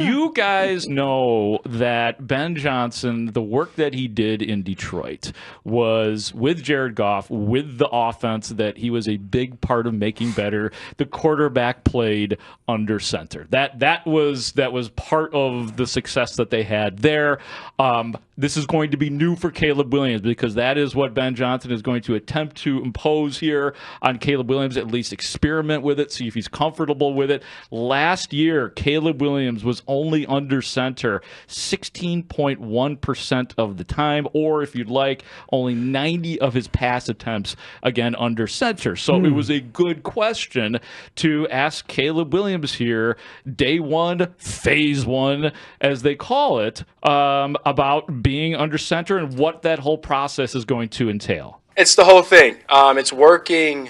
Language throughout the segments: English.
You guys know that Ben Johnson, the work that he did in Detroit was with Jared Goff, with the offense that he was a big part of making better. The quarterback played under center. That was part of the success that they had there. This is going to be new for Caleb Williams because that is what Ben Johnson is going to attempt to impose here on Caleb Williams, at least experiment with it, see if he's comfortable with it. Last year, Caleb Williams was only under center 16.1% of the time, or if you'd like, only 90 of his pass attempts, again, under center. So it was a good question to ask Caleb Williams here, day one, phase one, as they call it, about being under center and what that whole process is going to entail. It's the whole thing. It's working.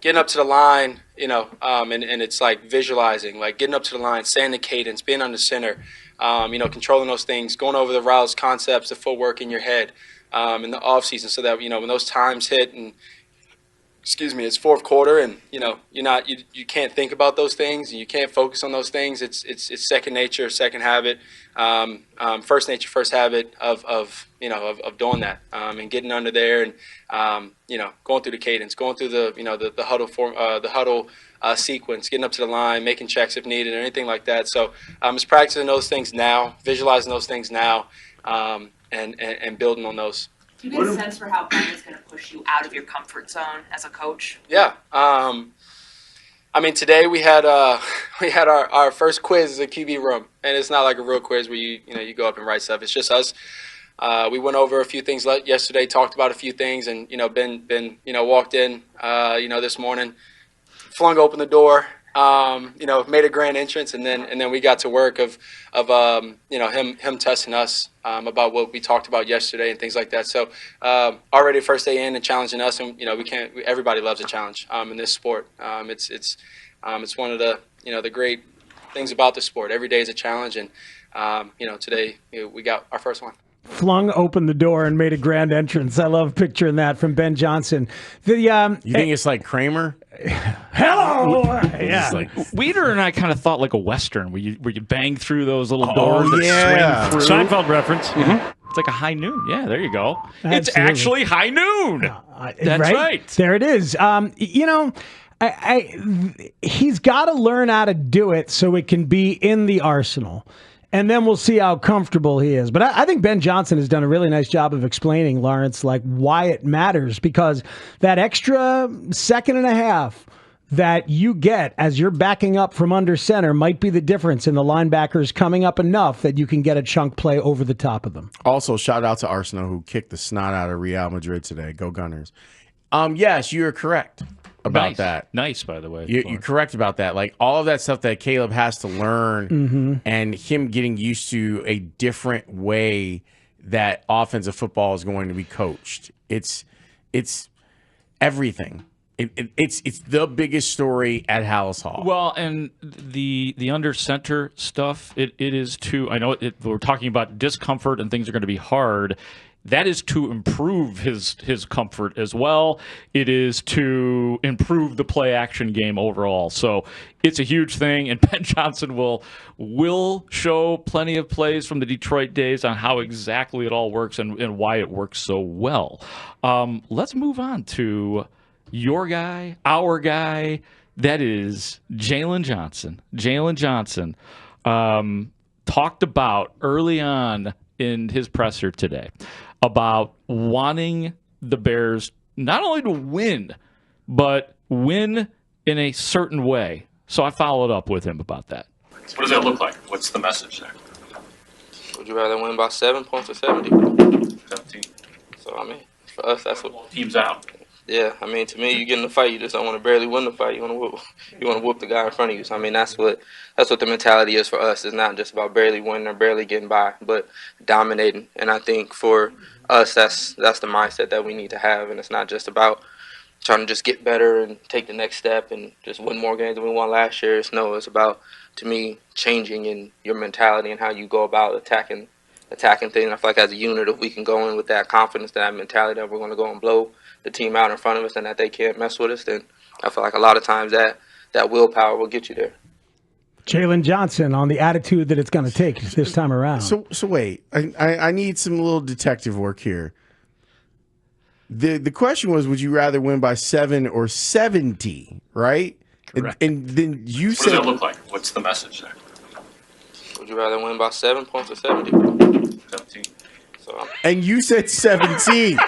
Getting up to the line, and it's like visualizing, like getting up to the line, saying the cadence, being under center, controlling those things, going over the routes, concepts, the footwork in your head in the offseason so that, when those times hit and, it's fourth quarter and, you can't think about those things and you can't focus on those things. It's second nature, second habit, first nature, first habit of doing that and getting under there and, going through the cadence, going through the huddle sequence, getting up to the line, making checks if needed or anything like that. So it's practicing those things now, visualizing those things now, and building on those. Do you get a sense for how Ben is going to push you out of your comfort zone as a coach? Yeah. Today we had our first quiz in the QB room, and it's not like a real quiz where you go up and write stuff. It's just us. We went over a few things yesterday, talked about a few things, and Ben walked in this morning, flung open the door, made a grand entrance, and then we got to work of him testing us about what we talked about yesterday and things like that. So already first day in and challenging us, and everybody loves a challenge in this sport. It's one of the great things about the sport. Every day is a challenge, and today we got our first one. Flung open the door and made a grand entrance. I love picturing that from Ben Johnson. You think it's like Kramer? Hello. Yeah. Like, Weeder and I kind of thought like a Western where you bang through those little doors that swing through. Seinfeld reference. Mm-hmm. It's like a high noon. Yeah, there you go. Absolutely. It's actually high noon. That's right. There it is. He's got to learn how to do it so it can be in the arsenal. And then we'll see how comfortable he is. But I think Ben Johnson has done a really nice job of explaining, Lawrence, like why it matters. Because that extra second and a half that you get as you're backing up from under center might be the difference in the linebackers coming up enough that you can get a chunk play over the top of them. Also, shout out to Arsenal, who kicked the snot out of Real Madrid today. Go Gunners. Yes, you're correct about that. Nice, by the way. You're correct about that. Like all of that stuff that Caleb has to learn and him getting used to a different way that offensive football is going to be coached. It's everything. It's the biggest story at Halas Hall. Well, and the under center stuff, it is too. I know we're talking about discomfort and things are going to be hard. That is to improve his comfort as well. It is to improve the play action game overall. So it's a huge thing, and Ben Johnson will show plenty of plays from the Detroit days on how exactly it all works and why it works so well. Let's move on to your guy, our guy. That is Jaylen Johnson. Jaylen Johnson talked about early on in his presser today about wanting the Bears not only to win, but win in a certain way. So I followed up with him about that. What does that look like? What's the message there? Would you rather win by 7 points or 70? 17. So, for us, that's what... Team's out. Yeah, to me, you get in the fight, you just don't want to barely win the fight. You want to whoop the guy in front of you. So, that's what the mentality is for us. It's not just about barely winning or barely getting by, but dominating. And I think for us, that's the mindset that we need to have. And it's not just about trying to just get better and take the next step and just win more games than we won last year. It's about, to me, changing in your mentality and how you go about attacking things. I feel like as a unit, if we can go in with that confidence, that mentality that we're going to go and blow the team out in front of us and that they can't mess with us, then I feel like a lot of times that willpower will get you there. Jaylen Johnson on the attitude that it's going to take this time around. So wait, I need some little detective work here. The question was, would you rather win by 7 or 70, right? Correct. And then you What said, does that look like? What's the message there? Would you rather win by 7 points or 70? 17. So and you said 17.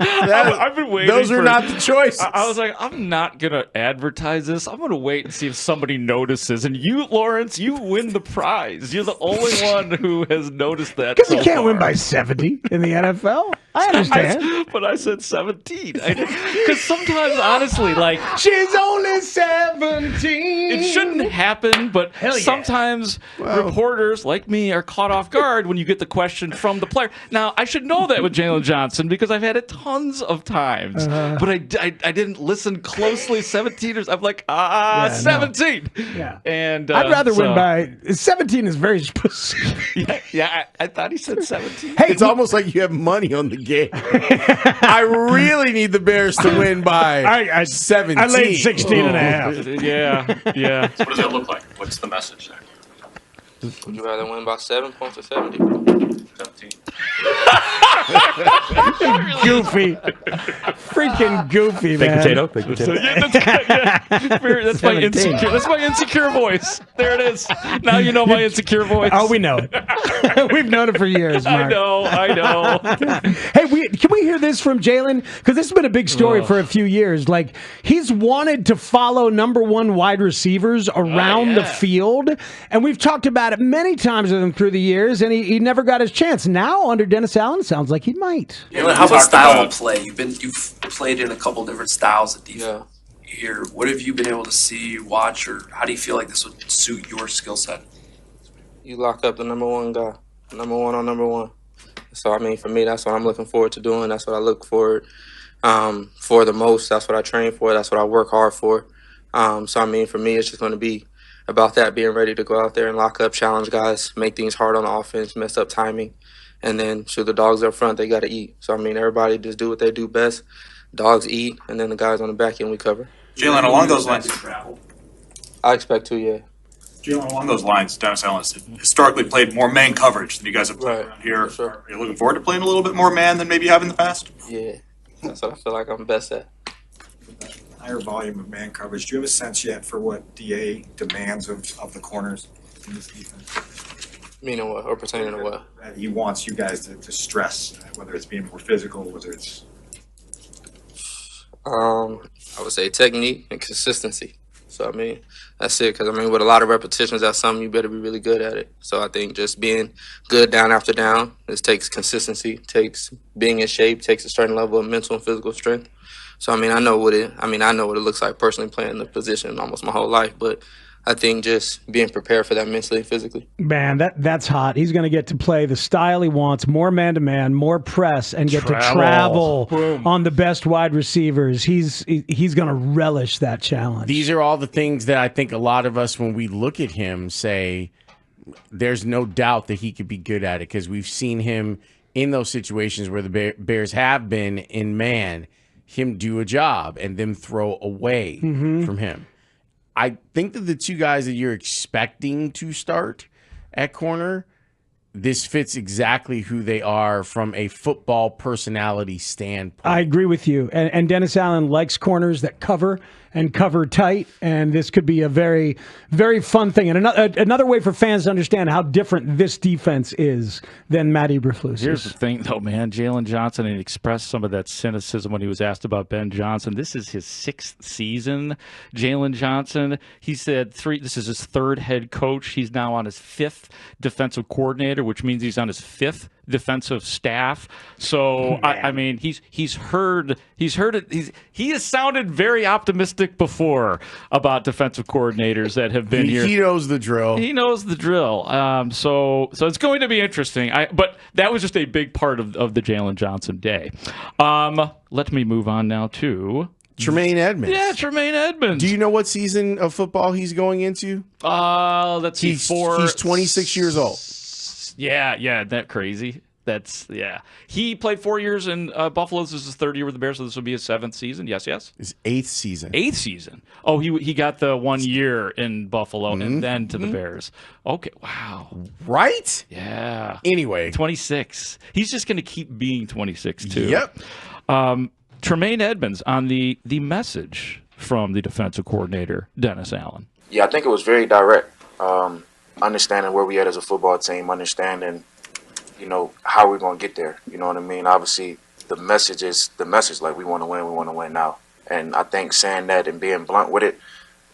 I've been waiting. Those are not the choices. I was like, I'm not gonna advertise this. I'm gonna wait and see if somebody notices. And you, Lawrence, you win the prize. You're the only one who has noticed that. Because so you can't win far. by 70 in the NFL. I understand. But I said 17. Because sometimes, honestly, like, She's only 17. it shouldn't happen, but Hell yeah. sometimes reporters like me are caught off guard when you get the question from the player. Now, I should know that with Jaylen Johnson because I've had it tons of times, but I didn't listen closely. 17 or I'm like, 17. No. Yeah. And I'd rather win by 17 is very specific. Yeah, I thought he said 17. Hey, it's almost like you have money on the game. I really need the Bears to win by 17. I laid 16 and a half. Yeah. What does that look like? What's the message there? would you rather win by 7 points or 70? 17. Goofy. Freaking goofy, man. Big potato. So, yeah, that's my 17. insecure. That's my insecure voice. There it is. Now you know my insecure voice. Oh, we know it. We've known it for years, Mark. I know. Hey, can we hear this from Jaylen? Because this has been a big story for a few years. Like, he's wanted to follow number one wide receivers around the field, and we've talked about it many times with him through the years, and he never got his chance. Now, under Dennis Allen, sounds like he might. Jaylen, how about style of play? You've played in a couple different styles of defense here. What have you been able to see, watch, or how do you feel like this would suit your skill set? You lock up the number one guy, number one on number one. So, I mean, for me, that's what I'm looking forward to doing. That's what I look forward for the most. That's what I train for. That's what I work hard for. So, I mean, for me, it's just going to be about that, being ready to go out there and lock up, challenge guys, make things hard on the offense, mess up timing, and then shoot the dogs up front. They got to eat. So, I mean, everybody just do what they do best. Dogs eat, and then the guys on the back end we cover. Jaylen, along those lines, I expect to, yeah. Jaylen, along those lines, Dennis Allen has historically played more man coverage than you guys have played around here. For sure. Are you looking forward to playing a little bit more man than maybe you have in the past? Yeah, that's what I feel like I'm best at. Higher volume of man coverage. Do you have a sense yet for what DA demands of the corners in this defense? Meaning what, or pertaining to what? That he wants you guys to stress, whether it's being more physical, whether it's... I would say technique and consistency. So, I mean, that's it. Because, I mean, with a lot of repetitions, that's something you better be really good at it. So, I think just being good down after down, this takes consistency, takes being in shape, takes a certain level of mental and physical strength. So, I mean, I know what it looks like personally playing the position almost my whole life. But I think just being prepared for that mentally and physically. Man, that's hot. He's going to get to play the style he wants, more man-to-man, more press, and get to travel on the best wide receivers. He's going to relish that challenge. These are all the things that I think a lot of us, when we look at him, say there's no doubt that he could be good at it because we've seen him in those situations where the Bears have been in man, him do a job and them throw away from him. I think that the two guys that you're expecting to start at corner, this fits exactly who they are from a football personality standpoint. I agree with you. And Dennis Allen likes corners that cover and cover tight, and this could be a very, very fun thing. And another way for fans to understand how different this defense is than Matt Eberflus. Here's the thing, though, man. Jaylen Johnson, and he expressed some of that cynicism when he was asked about Ben Johnson. This is his 6th season, Jaylen Johnson. He said this is his 3rd head coach. He's now on his 5th defensive coordinator, which means he's on his 5th defensive staff. So I mean, he's heard it. He has sounded very optimistic before about defensive coordinators that have been here. He knows the drill. He knows the drill. So it's going to be interesting. But that was just a big part of the Jaylen Johnson day. Let me move on now to Tremaine Edmonds. Yeah, Tremaine Edmonds. Do you know what season of football he's going into? Let's see. He's 26 years old. Yeah, that crazy. Yeah. He played 4 years in Buffalo. This is his third year with the Bears, so this will be his 7th season. Yes. His 8th season. 8th season. Oh, he got the 1 year in Buffalo and then to the Bears. Okay. Wow. Right? Yeah. Anyway. 26. He's just going to keep being 26 too. Yep. Tremaine Edmonds on the message from the defensive coordinator, Dennis Allen. Yeah, I think it was very direct. Understanding where we at as a football team, understanding, how we're going to get there. You know what I mean? Obviously, the message is the message. Like, we want to win now. And I think saying that and being blunt with it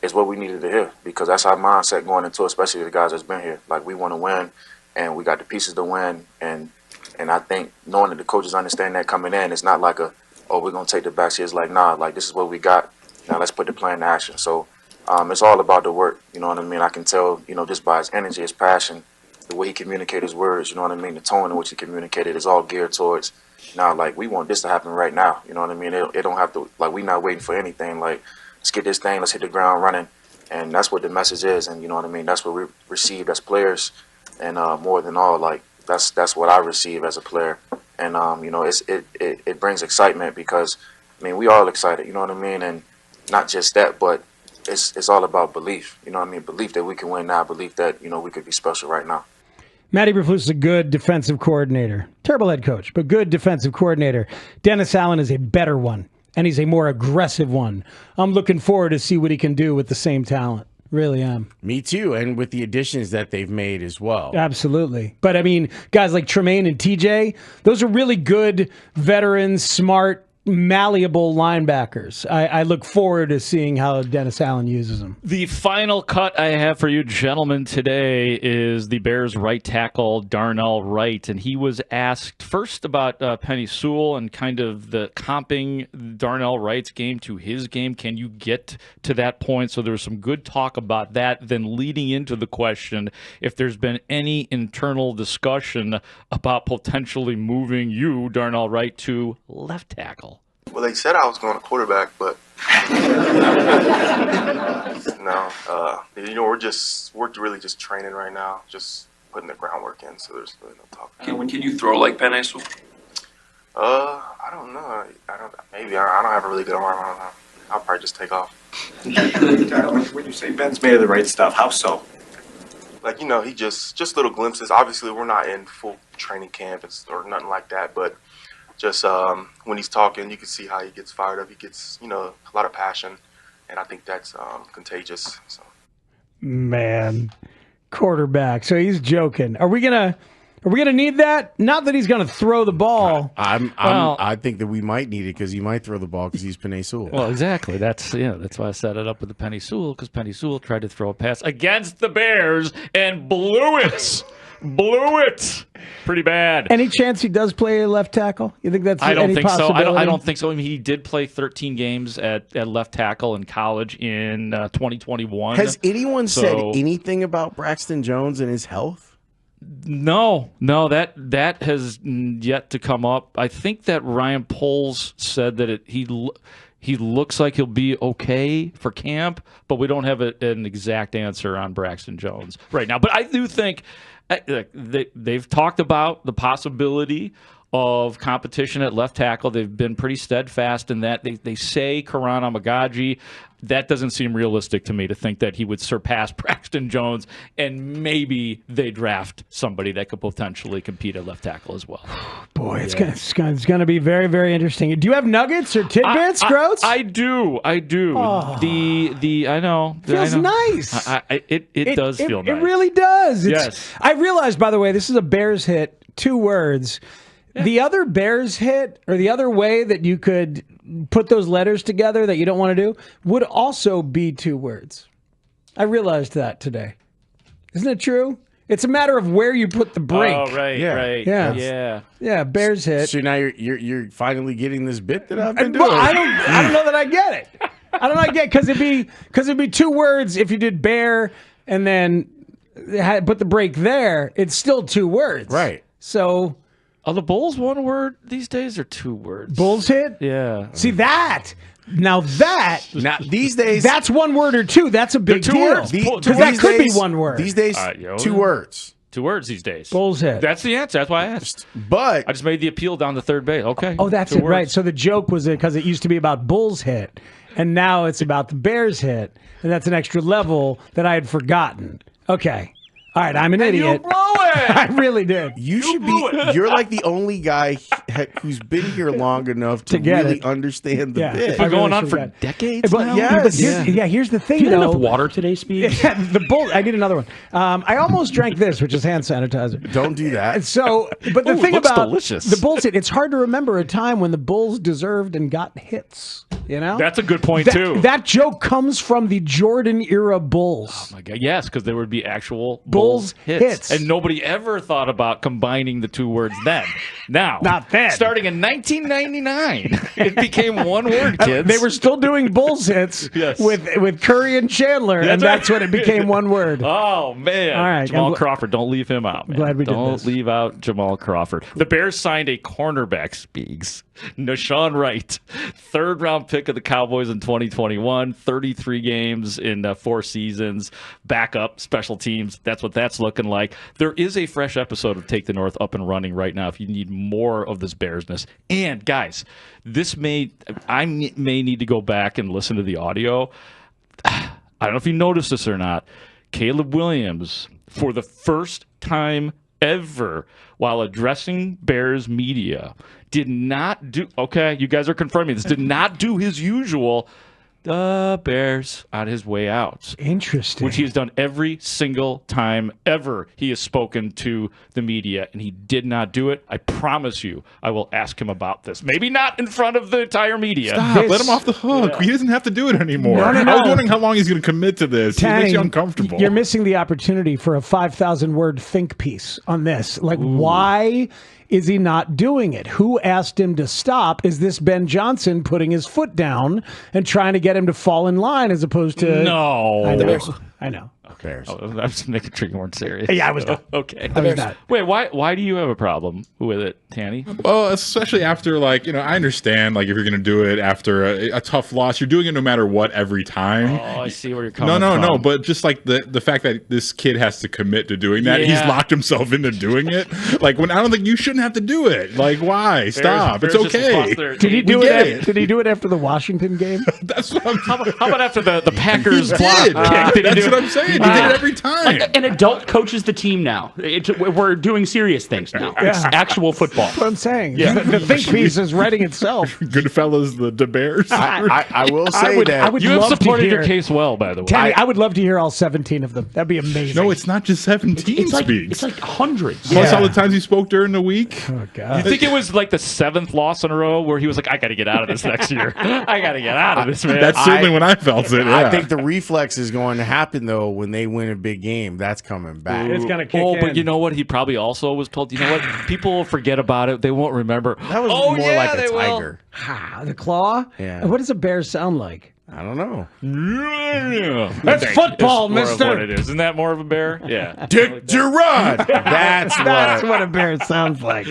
is what we needed to hear, because that's our mindset going into it, especially the guys that's been here. Like, we want to win, and we got the pieces to win. And I think knowing that the coaches understand that coming in, it's not like we're going to take the back seat. It's like, nah, like, this is what we got. Now let's put the plan to action. So it's all about the work. You know what I mean? I can tell, just by his energy, his passion, the way he communicated his words, you know what I mean? The tone in which he communicated is all geared towards, now, like, we want this to happen right now. You know what I mean? It don't have to, like, we're not waiting for anything. Like, let's get this thing, let's hit the ground running. And that's what the message is. And you know what I mean? That's what we received as players. And more than all, like, that's what I receive as a player. And, it brings excitement because, we all excited, you know what I mean? And not just that, but it's all about belief. You know what I mean? Belief that we can win now, belief that, we could be special right now. Matty Eberflus is a good defensive coordinator. Terrible head coach, but good defensive coordinator. Dennis Allen is a better one, and he's a more aggressive one. I'm looking forward to see what he can do with the same talent. Really am. Me too, and with the additions that they've made as well. Absolutely. But, guys like Tremaine and TJ, those are really good veterans, smart, malleable linebackers. I look forward to seeing how Dennis Allen uses them. The final cut I have for you gentlemen today is the Bears right tackle Darnell Wright, and he was asked first about Penny Sewell and kind of the comping Darnell Wright's game to his game. Can you get to that point? So there was some good talk about that, then leading into the question if there's been any internal discussion about potentially moving you, Darnell Wright, to left tackle. Well, they said I was going to quarterback, but no. We're really just training right now, just putting the groundwork in. So there's really no talk. Can you throw like Penny Sewell? I don't know. Maybe I don't have a really good arm. I don't know. I'll probably just take off. When you say Ben's made of the right stuff, how so? Like, he just little glimpses. Obviously, we're not in full training camp or nothing like that, but just when he's talking, you can see how he gets fired up. He gets, a lot of passion, and I think that's contagious. So. Man, quarterback. So he's joking. Are we gonna need that? Not that he's gonna throw the ball. I think that we might need it because he might throw the ball because he's Penny Sewell. Well, exactly. That's why I set it up with the Penny Sewell, because Penny Sewell tried to throw a pass against the Bears and blew it. Blew it pretty bad. Any chance he does play left tackle? You think that's I don't any think so. possibility? I don't think so. He did play 13 games at left tackle in college in 2021. Has anyone said anything about Braxton Jones and his health? No, that has yet to come up. I think that Ryan Poles said that he looks like he'll be okay for camp, but we don't have an exact answer on Braxton Jones right now. But I do think they've talked about the possibility of competition at left tackle. They've been pretty steadfast in that. They say Karan Amagaji. That doesn't seem realistic to me to think that he would surpass Braxton Jones, and maybe they draft somebody that could potentially compete at left tackle as well. Boy, it's going to be very, very interesting. Do you have nuggets or tidbits, Grote? I do. Oh. I know. Feels nice. It does feel nice. It really does. Yes. I realized, by the way, this is a Bears hit, 2 words. Yeah. The other Bears hit, or the other way that you could put those letters together that you don't want to do, would also be 2 words. I realized that today. Isn't it true? It's a matter of where you put the break. Oh, right, right. Yeah, Bears hit. So now you're finally getting this bit that I've been doing. Well, I don't know that I get it. I don't know I get it, because it'd be 2 words if you did bear and then put the break there. It's still 2 words. Right. So... Are the Bulls 1 word these days or 2 words? Bulls hit? Yeah. See that? Now these days, that's 1 word or 2. That's a big deal. Words. Because that could be 1 word. These days, 2 words. 2 words these days. Bulls hit. That's the answer. That's why I asked. But I just made the appeal down to third base. Okay. Oh, that's 2 it, words. right. So the joke was because it used to be about Bulls hit, and now it's about the Bears hit, and that's an extra level that I had forgotten. Okay. All right, I'm an idiot. You blew it. I really did. you should be. You're like the only guy who's been here long enough to get really it. understand the Yeah. bit. It's been going on should've for got it. decades But, now. Yes. Here's the thing, Do you have though. enough water today, Speed? The Bull. I need another one. I almost drank this, which is hand sanitizer. Don't do that. So, but the Ooh, thing looks about delicious. the Bulls hit, it's hard to remember a time when the Bulls deserved and got hits. You know, That's a good point, too. That joke comes from the Jordan era Bulls. Oh my God, yes, because there would be actual Bulls hits. hits. And nobody ever thought about combining the 2 words then. Now, Not then. starting in 1999, it became 1 word, kids. They were still doing Bulls hits Yes. with Curry and Chandler, and that's when it became 1 word. Oh, man. All right, Jamal I'm Crawford, don't leave him out, man. glad we did Don't this. leave out Jamal Crawford. The Bears signed a cornerback, Speaks. Nashawn Wright, 3rd-round pick of the Cowboys in 2021, 33 games in 4 seasons, backup, special teams. That's what that's looking like. There is a fresh episode of Take the North up and running right now if you need more of this Bearsness. And, guys, I may need to go back and listen to the audio. I don't know if you noticed this or not. Caleb Williams, for the first time ever, while addressing Bears media, did not do, okay, you guys are confirming this, did not do his usual, the Bears on his way out. Interesting. Which he has done every single time ever he has spoken to the media, and he did not do it. I promise you, I will ask him about this. Maybe not in front of the entire media. Stop. Let him off the hook. He doesn't have to do it anymore. No. I was wondering how long he's going to commit to this. It makes you uncomfortable. You're missing the opportunity for a 5,000-word think piece on this. Like, why is he not doing it? Who asked him to stop? Is this Ben Johnson putting his foot down and trying to get him to fall in line as opposed to... No. I know. Bears. Oh, I was making sure you weren't serious. Yeah, I was not. Okay. I was not. Wait, why do you have a problem with it, Tanny? Well, especially after, like, I understand, like, if you're going to do it after a tough loss, you're doing it no matter what every time. Oh, I see where you're coming from. No, but just, like, the fact that this kid has to commit to doing that, he's locked himself into doing it. Like, when I don't think you shouldn't have to do it. Like, why? Stop. Bears it's okay. Did he do it? Did he do it after the Washington game? That's what I'm How about after the Packers He block did. kick? That's what I'm saying. He did it every time. An adult coaches the team now. We're doing serious things now. It's actual football. That's what I'm saying. Yeah. The think piece is writing itself. Goodfellas, the Bears. I will say I would You have love to supported hear, your case well, by the way. Tanny, I would love to hear all 17 of them. That'd be amazing. No, it's not just 17 speaks. It's like hundreds. Plus all the times he spoke during the week. Oh, God. You think it was like the 7th loss in a row where he was like, I got to get out of this next year. I got to get out of this, man. That's certainly when I felt it. Yeah. I think the reflex is going to happen, though, when they win a big game. That's coming back. It's going to kick in. But you know what? He probably also was told, you know what? People will forget about it. They won't remember. That was more like a tiger. The claw? Yeah. What does a bear sound like? I don't know. That's football, It's more of mister. what it is. Isn't that more of a bear? Yeah. Dick Gerard. That's what a bear sounds like.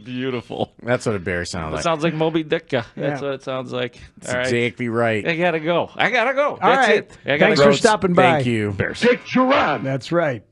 Beautiful. That's what a bear sounds It like. sounds like Moby Dick. That's what it sounds like. That's All right. exactly right. I gotta go. All That's right. it. I gotta Thanks go. for stopping by. Thank you. Bears. Dick Gerard. That's right.